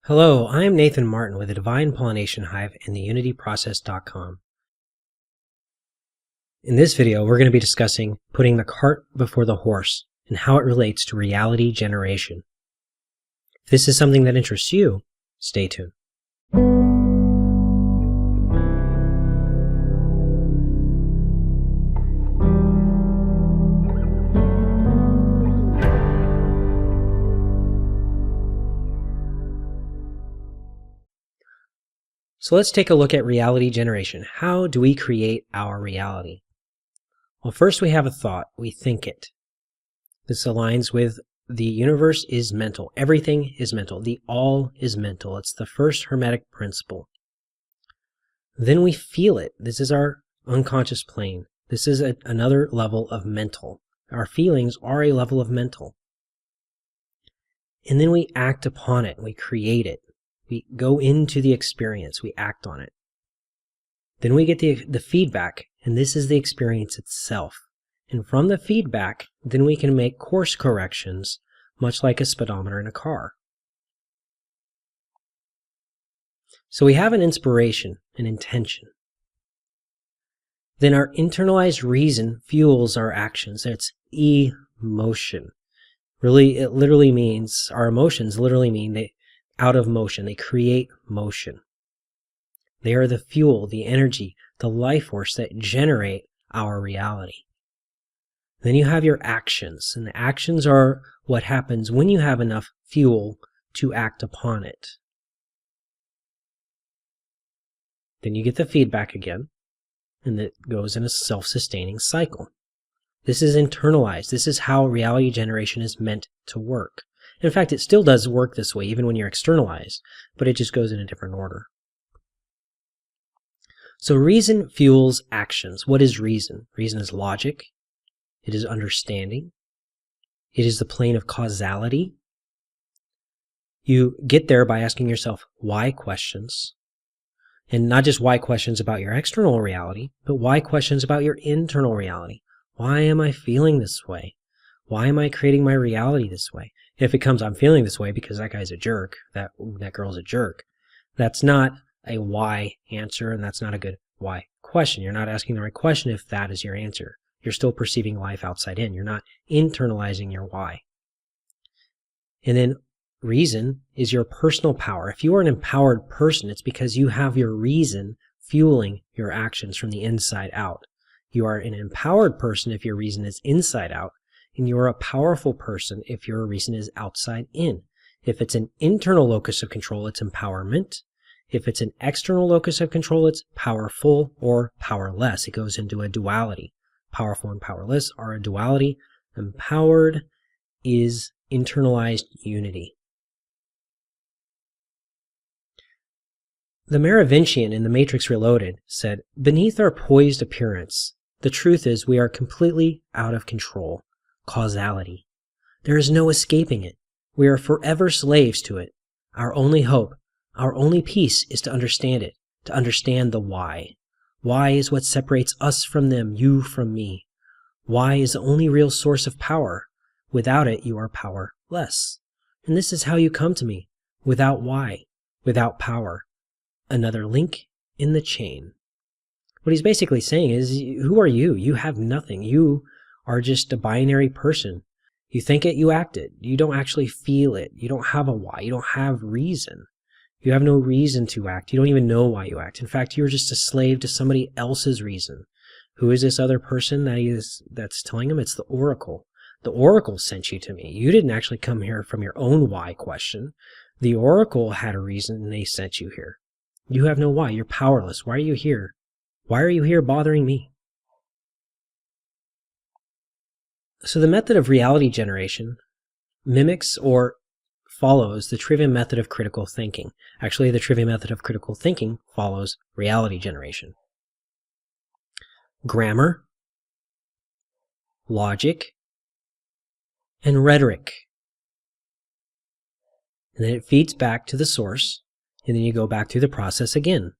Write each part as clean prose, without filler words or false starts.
Hello, I am Nathan Martin with the Divine Pollination Hive and the UnityProcess.com. In this video, we're going to be discussing putting the cart before the horse and how it relates to reality generation. If this is something that interests you, stay tuned. So let's take a look at reality generation. How do we create our reality? Well, first we have a thought. We think it. This aligns with the universe is mental. Everything is mental. The all is mental. It's the first Hermetic principle. Then we feel it. This is our unconscious plane. This is another level of mental. Our feelings are a level of mental. And then we act upon it. We create it. We go into the experience, we act on it. Then we get the feedback, and this is the experience itself. And from the feedback, then we can make course corrections, much like a speedometer in a car. So we have an inspiration, an intention. Then our internalized reason fuels our actions. It's emotion. Really, it literally means, our emotions literally mean out of motion. They create motion. They are the fuel, the energy, the life force that generate our reality. Then you have your actions, and the actions are what happens when you have enough fuel to act upon it. Then you get the feedback again, and it goes in a self-sustaining cycle. This is internalized. This is how reality generation is meant to work. In fact, it still does work this way, even when you're externalized, but it just goes in a different order. So reason fuels actions. What is reason? Reason is logic. It is understanding. It is the plane of causality. You get there by asking yourself why questions. And not just why questions about your external reality, but why questions about your internal reality. Why am I feeling this way? Why am I creating my reality this way? If it comes, I'm feeling this way because that guy's a jerk, that girl's a jerk, that's not a why answer, and that's not a good why question. You're not asking the right question if that is your answer. You're still perceiving life outside in. You're not internalizing your why. And then reason is your personal power. If you are an empowered person, it's because you have your reason fueling your actions from the inside out. You are an empowered person if your reason is inside out. And you're a powerful person if your reason is outside in. If it's an internal locus of control, it's empowerment. If it's an external locus of control, it's powerful or powerless. It goes into a duality. Powerful and powerless are a duality. Empowered is internalized unity. The Merovingian in The Matrix Reloaded said, "Beneath our poised appearance, the truth is we are completely out of control. Causality. There is no escaping it. We are forever slaves to it. Our only hope, our only peace is to understand it, to understand the why. Why is what separates us from them, you from me. Why is the only real source of power. Without it, you are powerless. And this is how you come to me, without why, without power. Another link in the chain." What he's basically saying is, who are you? You have nothing. You are just a binary person. You think it, you act it. You don't actually feel it. You don't have a why. You don't have reason. You have no reason to act. You don't even know why you act. In fact, you're just a slave to somebody else's reason. Who is this other person that's telling him? It's the oracle. The oracle sent you to me. You didn't actually come here from your own why question. The oracle had a reason and they sent you here. You have no why. You're powerless. Why are you here? Why are you here bothering me? So the method of reality generation mimics or follows the Trivium Method of critical thinking. Actually, the Trivium Method of critical thinking follows reality generation. Grammar, logic, and rhetoric. And then it feeds back to the source, and then you go back through the process again.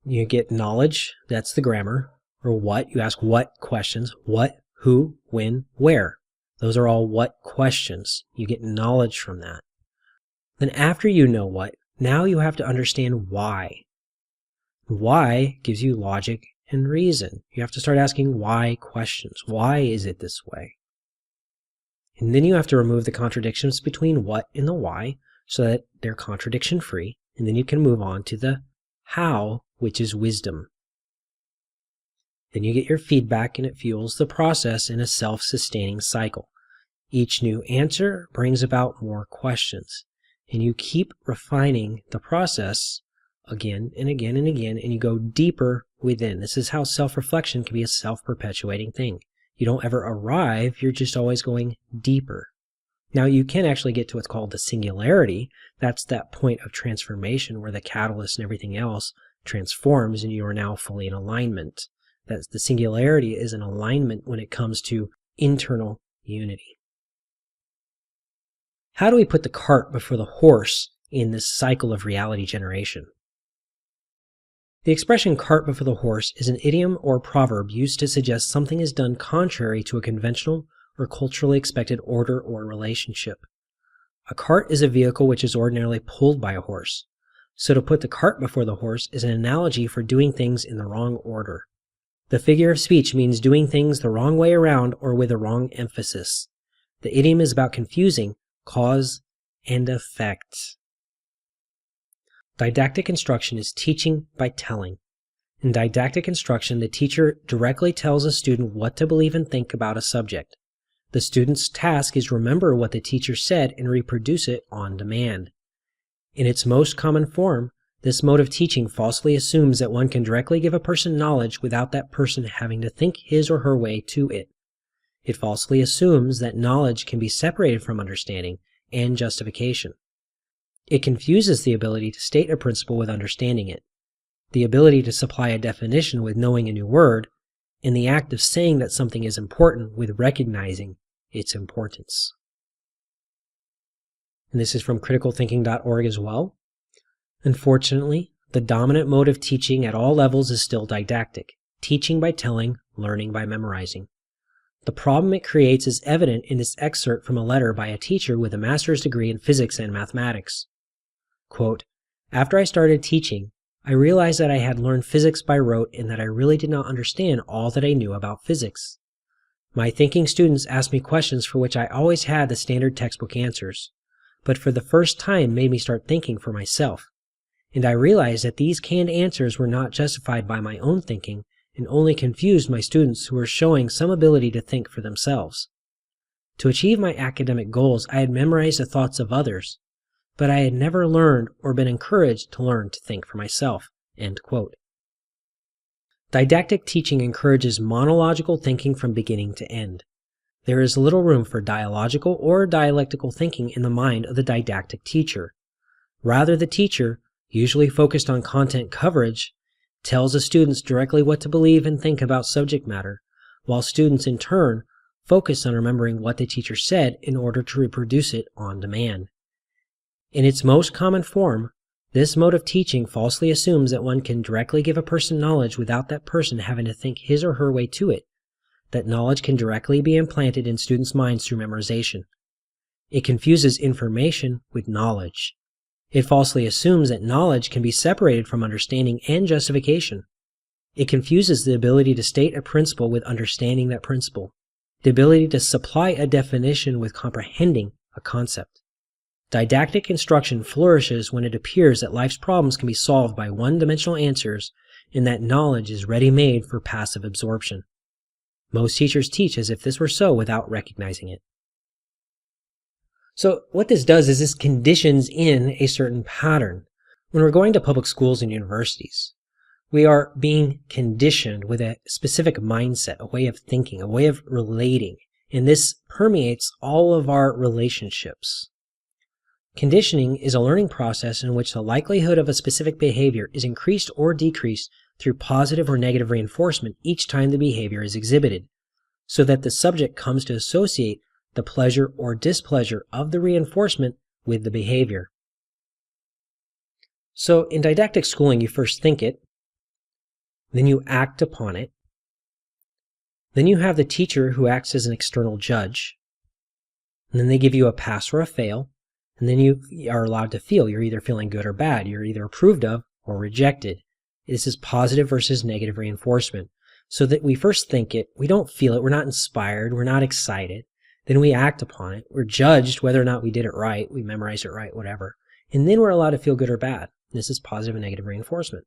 You get knowledge, that's the grammar. Or what, you ask what questions, what, who, when, where. Those are all what questions. You get knowledge from that. Then after you know what, now you have to understand why. Why gives you logic and reason. You have to start asking why questions. Why is it this way? And then you have to remove the contradictions between what and the why so that they're contradiction free. And then you can move on to the how, which is wisdom. Then you get your feedback and it fuels the process in a self-sustaining cycle. Each new answer brings about more questions. And you keep refining the process again and again and again, and you go deeper within. This is how self-reflection can be a self-perpetuating thing. You don't ever arrive, you're just always going deeper. Now you can actually get to what's called the singularity. That's that point of transformation where the catalyst and everything else transforms and you are now fully in alignment. That's the singularity is an alignment when it comes to internal unity. How do we put the cart before the horse in this cycle of reality generation? The expression cart before the horse is an idiom or proverb used to suggest something is done contrary to a conventional or culturally expected order or relationship. A cart is a vehicle which is ordinarily pulled by a horse. So to put the cart before the horse is an analogy for doing things in the wrong order. The figure of speech means doing things the wrong way around or with a wrong emphasis. The idiom is about confusing cause and effect. Didactic instruction is teaching by telling. In didactic instruction, the teacher directly tells a student what to believe and think about a subject. The student's task is remember what the teacher said and reproduce it on demand. In its most common form, this mode of teaching falsely assumes that one can directly give a person knowledge without that person having to think his or her way to it. It falsely assumes that knowledge can be separated from understanding and justification. It confuses the ability to state a principle with understanding it, the ability to supply a definition with knowing a new word, and the act of saying that something is important with recognizing its importance. And this is from criticalthinking.org as well. Unfortunately, the dominant mode of teaching at all levels is still didactic, teaching by telling, learning by memorizing. The problem it creates is evident in this excerpt from a letter by a teacher with a master's degree in physics and mathematics. Quote, "After I started teaching, I realized that I had learned physics by rote and that I really did not understand all that I knew about physics. My thinking students asked me questions for which I always had the standard textbook answers, but for the first time made me start thinking for myself. And I realized that these canned answers were not justified by my own thinking and only confused my students who were showing some ability to think for themselves. To achieve my academic goals, I had memorized the thoughts of others, but I had never learned or been encouraged to learn to think for myself." End quote. Didactic teaching encourages monological thinking from beginning to end. There is little room for dialogical or dialectical thinking in the mind of the didactic teacher. Rather, the teacher, usually focused on content coverage, tells the students directly what to believe and think about subject matter, while students in turn focus on remembering what the teacher said in order to reproduce it on demand. In its most common form, this mode of teaching falsely assumes that one can directly give a person knowledge without that person having to think his or her way to it, that knowledge can directly be implanted in students' minds through memorization. It confuses information with knowledge. It falsely assumes that knowledge can be separated from understanding and justification. It confuses the ability to state a principle with understanding that principle, the ability to supply a definition with comprehending a concept. Didactic instruction flourishes when it appears that life's problems can be solved by one-dimensional answers and that knowledge is ready-made for passive absorption. Most teachers teach as if this were so without recognizing it. So what this does is this conditions in a certain pattern. When we're going to public schools and universities, we are being conditioned with a specific mindset, a way of thinking, a way of relating, and this permeates all of our relationships. Conditioning is a learning process in which the likelihood of a specific behavior is increased or decreased through positive or negative reinforcement each time the behavior is exhibited, so that the subject comes to associate the pleasure or displeasure of the reinforcement with the behavior. So in didactic schooling, you first think it, then you act upon it, then you have the teacher who acts as an external judge, and then they give you a pass or a fail, And then you are allowed to feel. You're either feeling good or bad. You're either approved of or rejected. This is positive versus negative reinforcement. So that we first think it, we don't feel it, we're not inspired, we're not excited. Then we act upon it. We're judged whether or not we did it right, we memorized it right, whatever. And then we're allowed to feel good or bad. This is positive and negative reinforcement.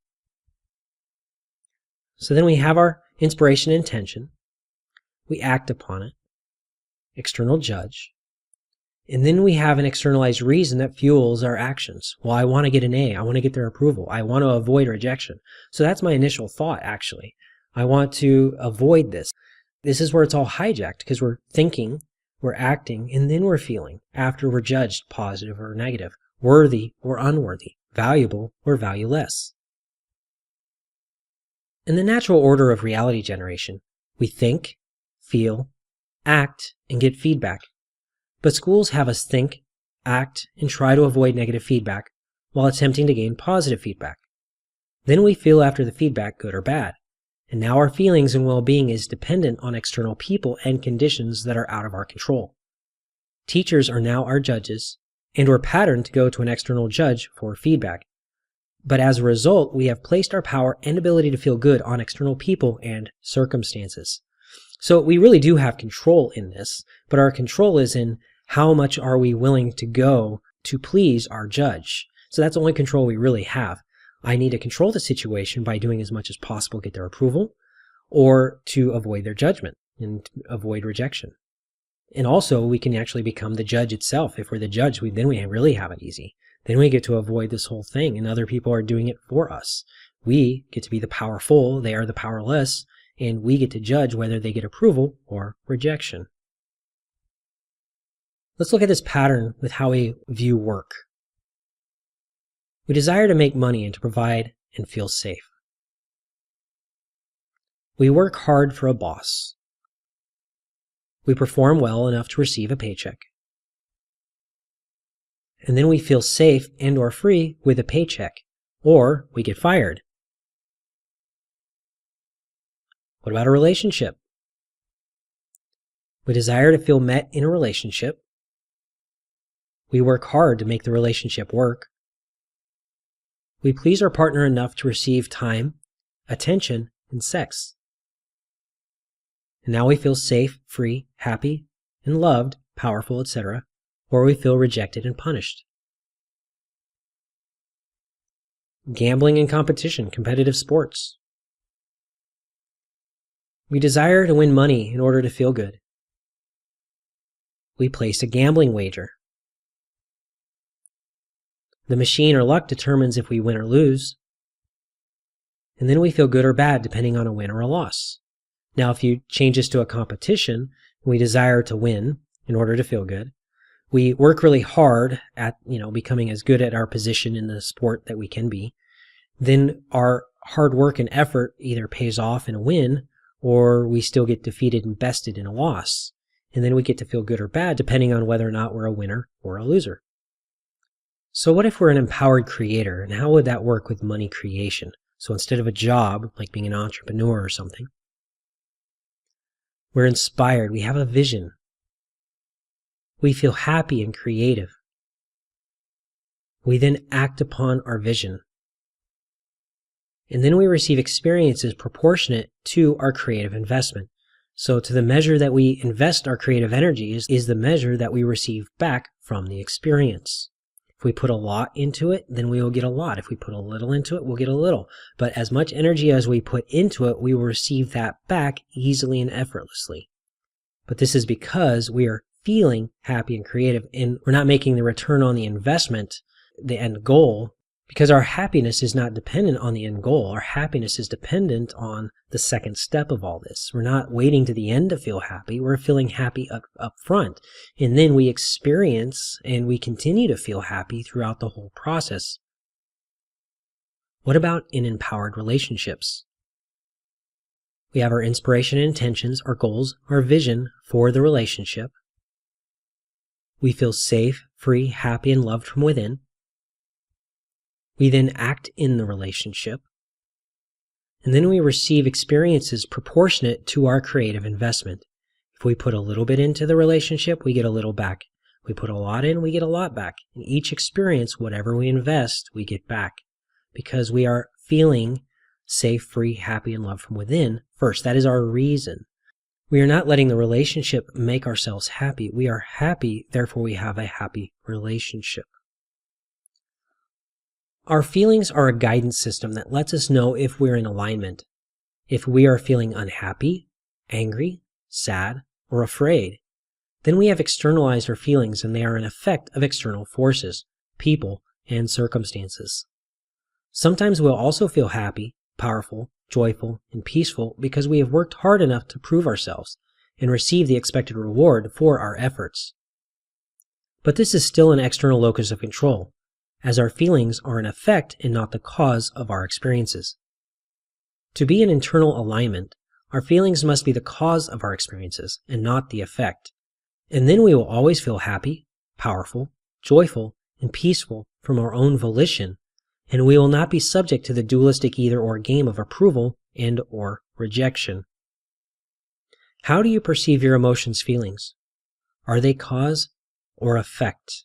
So then we have our inspiration and intention. We act upon it. External judge. And then we have an externalized reason that fuels our actions. Well, I want to get an A. I want to get their approval. I want to avoid rejection. So that's my initial thought, actually. I want to avoid this. This is where it's all hijacked, because we're thinking, we're acting, and then we're feeling after we're judged positive or negative, worthy or unworthy, valuable or valueless. In the natural order of reality generation, we think, feel, act, and get feedback. But schools have us think, act, and try to avoid negative feedback while attempting to gain positive feedback. Then we feel after the feedback, good or bad. And now our feelings and well-being is dependent on external people and conditions that are out of our control. Teachers are now our judges, and we're patterned to go to an external judge for feedback. But as a result, we have placed our power and ability to feel good on external people and circumstances. So we really do have control in this, but our control is in how much are we willing to go to please our judge. So that's the only control we really have. I need to control the situation by doing as much as possible to get their approval, or to avoid their judgment and avoid rejection. And also, we can actually become the judge itself. If we're the judge, then we really have it easy. Then we get to avoid this whole thing, and other people are doing it for us. We get to be the powerful, they are the powerless, and we get to judge whether they get approval or rejection. Let's look at this pattern with how we view work. We desire to make money and to provide and feel safe. We work hard for a boss. We perform well enough to receive a paycheck. And then we feel safe and or free with a paycheck, or we get fired. What about a relationship? We desire to feel met in a relationship. We work hard to make the relationship work. We please our partner enough to receive time, attention, and sex. And now we feel safe, free, happy, and loved, powerful, etc., or we feel rejected and punished. Gambling and competition, competitive sports. We desire to win money in order to feel good. We place a gambling wager. The machine or luck determines if we win or lose. And then we feel good or bad depending on a win or a loss. Now, if you change this to a competition, we desire to win in order to feel good. We work really hard at, becoming as good at our position in the sport that we can be. Then our hard work and effort either pays off in a win, or we still get defeated and bested in a loss. And then we get to feel good or bad depending on whether or not we're a winner or a loser. So what if we're an empowered creator, and how would that work with money creation? So instead of a job, like being an entrepreneur or something, we're inspired, we have a vision. We feel happy and creative. We then act upon our vision. And then we receive experiences proportionate to our creative investment. So to the measure that we invest our creative energy is the measure that we receive back from the experience. If we put a lot into it, then we will get a lot. If we put a little into it, we'll get a little. But as much energy as we put into it, we will receive that back easily and effortlessly. But this is because we are feeling happy and creative, and we're not making the return on the investment the end goal, because our happiness is not dependent on the end goal. Our happiness is dependent on the second step of all this. We're not waiting to the end to feel happy. We're feeling happy up front. And then we experience and we continue to feel happy throughout the whole process. What about in empowered relationships? We have our inspiration and intentions, our goals, our vision for the relationship. We feel safe, free, happy, and loved from within. We then act in the relationship. And then we receive experiences proportionate to our creative investment. If we put a little bit into the relationship, we get a little back. We put a lot in, we get a lot back. In each experience, whatever we invest, we get back. Because we are feeling safe, free, happy, and loved from within first. That is our reason. We are not letting the relationship make ourselves happy. We are happy, therefore we have a happy relationship. Our feelings are a guidance system that lets us know if we're in alignment. If we are feeling unhappy, angry, sad, or afraid, then we have externalized our feelings and they are an effect of external forces, people, and circumstances. Sometimes we'll also feel happy, powerful, joyful, and peaceful because we have worked hard enough to prove ourselves and receive the expected reward for our efforts. But this is still an external locus of control, as our feelings are an effect and not the cause of our experiences. To be in internal alignment, our feelings must be the cause of our experiences and not the effect. And then we will always feel happy, powerful, joyful, and peaceful from our own volition, and we will not be subject to the dualistic either-or game of approval and or rejection. How do you perceive your emotions' feelings? Are they cause or effect?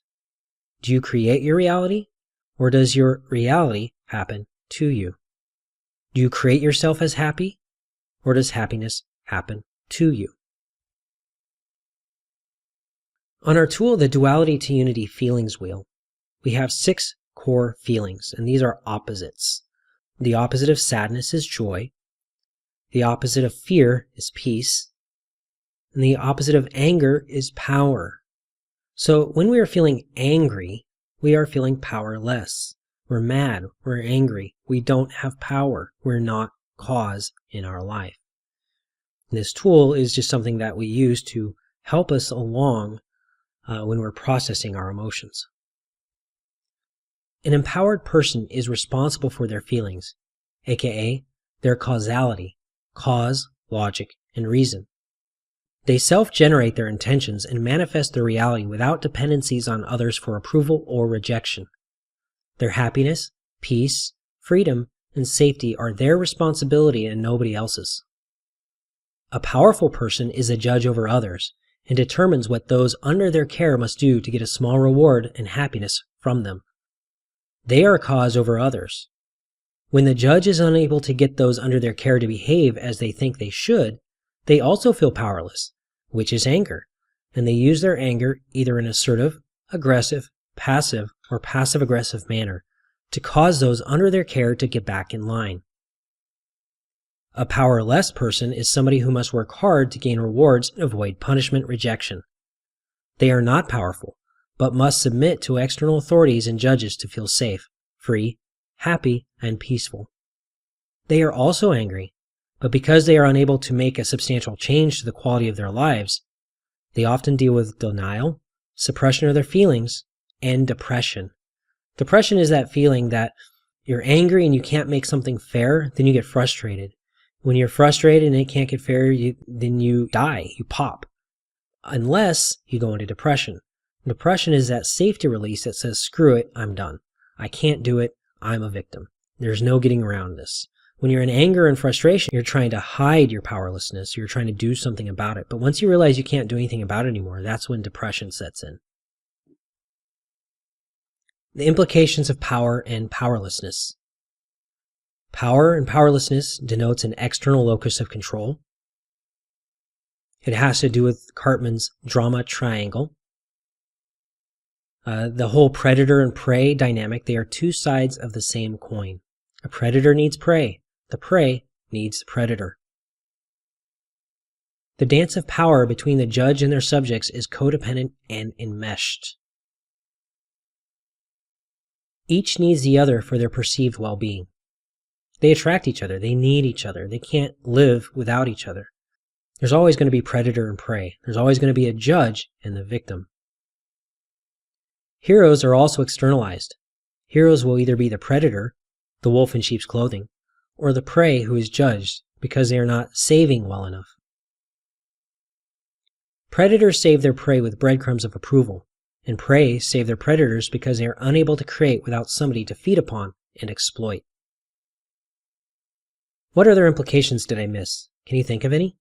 Do you create your reality, or does your reality happen to you? Do you create yourself as happy, or does happiness happen to you? On our tool, the Duality to Unity Feelings Wheel, we have 6 core feelings, and these are opposites. The opposite of sadness is joy. The opposite of fear is peace. And the opposite of anger is power. So when we are feeling angry, we are feeling powerless. We're mad, we're angry, we don't have power, we're not cause in our life. And this tool is just something that we use to help us along when we're processing our emotions. An empowered person is responsible for their feelings, aka their causality, cause, logic, and reason. They self-generate their intentions and manifest their reality without dependencies on others for approval or rejection. Their happiness, peace, freedom, and safety are their responsibility and nobody else's. A powerful person is a judge over others and determines what those under their care must do to get a small reward and happiness from them. They are a cause over others. When the judge is unable to get those under their care to behave as they think they should, they also feel powerless, which is anger, and they use their anger either in assertive, aggressive, passive, or passive-aggressive manner to cause those under their care to get back in line. A powerless person is somebody who must work hard to gain rewards and avoid punishment rejection. They are not powerful, but must submit to external authorities and judges to feel safe, free, happy, and peaceful. They are also angry, but because they are unable to make a substantial change to the quality of their lives, they often deal with denial, suppression of their feelings, and depression. Depression is that feeling that you're angry and you can't make something fair, then you get frustrated. When you're frustrated and it can't get fair, then you die, you pop. Unless you go into depression. Depression is that safety release that says, screw it, I'm done. I can't do it, I'm a victim. There's no getting around this. When you're in anger and frustration, you're trying to hide your powerlessness, you're trying to do something about it. But once you realize you can't do anything about it anymore, that's when depression sets in. The implications of power and powerlessness. Power and powerlessness denotes an external locus of control. It has to do with Cartman's drama triangle. The whole predator and prey dynamic, they are two sides of the same coin. A predator needs prey. The prey needs predator. The dance of power between the judge and their subjects is codependent and enmeshed. Each needs the other for their perceived well-being. They attract each other. They need each other. They can't live without each other. There's always going to be predator and prey. There's always going to be a judge and the victim. Heroes are also externalized. Heroes will either be the predator, the wolf in sheep's clothing, or the prey who is judged because they are not saving well enough. Predators save their prey with breadcrumbs of approval, and prey save their predators because they are unable to create without somebody to feed upon and exploit. What other implications did I miss? Can you think of any?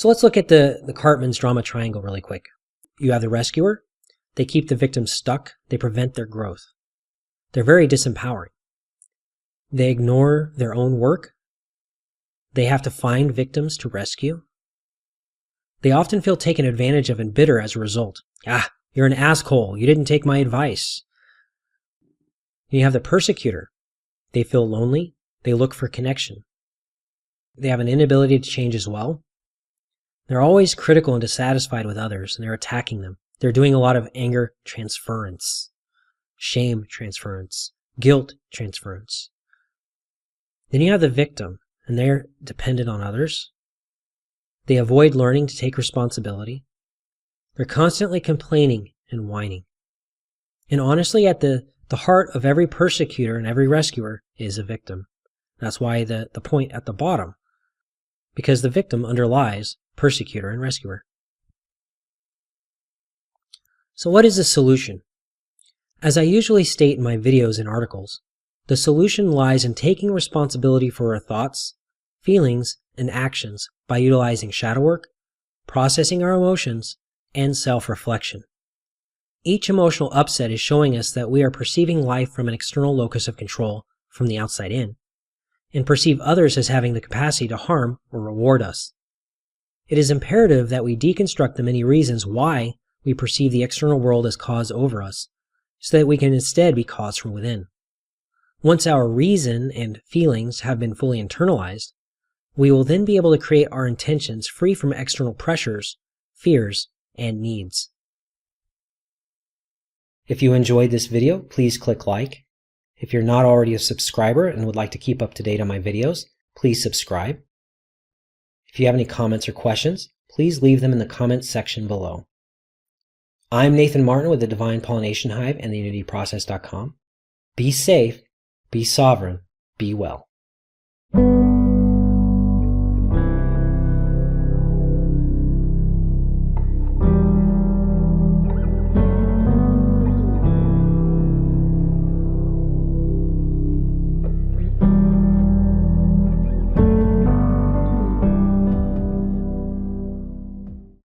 So let's look at the Cartmans drama triangle really quick. You have the rescuer. They keep the victim stuck. They prevent their growth. They're very disempowering. They ignore their own work. They have to find victims to rescue. They often feel taken advantage of and bitter as a result. Ah, you're an asshole. You didn't take my advice. You have the persecutor. They feel lonely. They look for connection. They have an inability to change as well. They're always critical and dissatisfied with others, and they're attacking them. They're doing a lot of anger transference, shame transference, guilt transference. Then you have the victim, and they're dependent on others. They avoid learning to take responsibility. They're constantly complaining and whining. And honestly, at the heart of every persecutor and every rescuer is a victim. That's why the point at the bottom, because the victim underlies persecutor and rescuer. So what is the solution? As I usually state in my videos and articles, the solution lies in taking responsibility for our thoughts, feelings, and actions by utilizing shadow work, processing our emotions, and self-reflection. Each emotional upset is showing us that we are perceiving life from an external locus of control, from the outside in, and perceive others as having the capacity to harm or reward us. It is imperative that we deconstruct the many reasons why we perceive the external world as cause over us, so that we can instead be cause from within. Once our reason and feelings have been fully internalized, we will then be able to create our intentions free from external pressures, fears, and needs. If you enjoyed this video, please click like. If you're not already a subscriber and would like to keep up to date on my videos, please subscribe. If you have any comments or questions, please leave them in the comments section below. I'm Nathan Martin with the Divine Pollination Hive and the UnityProcess.com. Be safe, be sovereign, be well.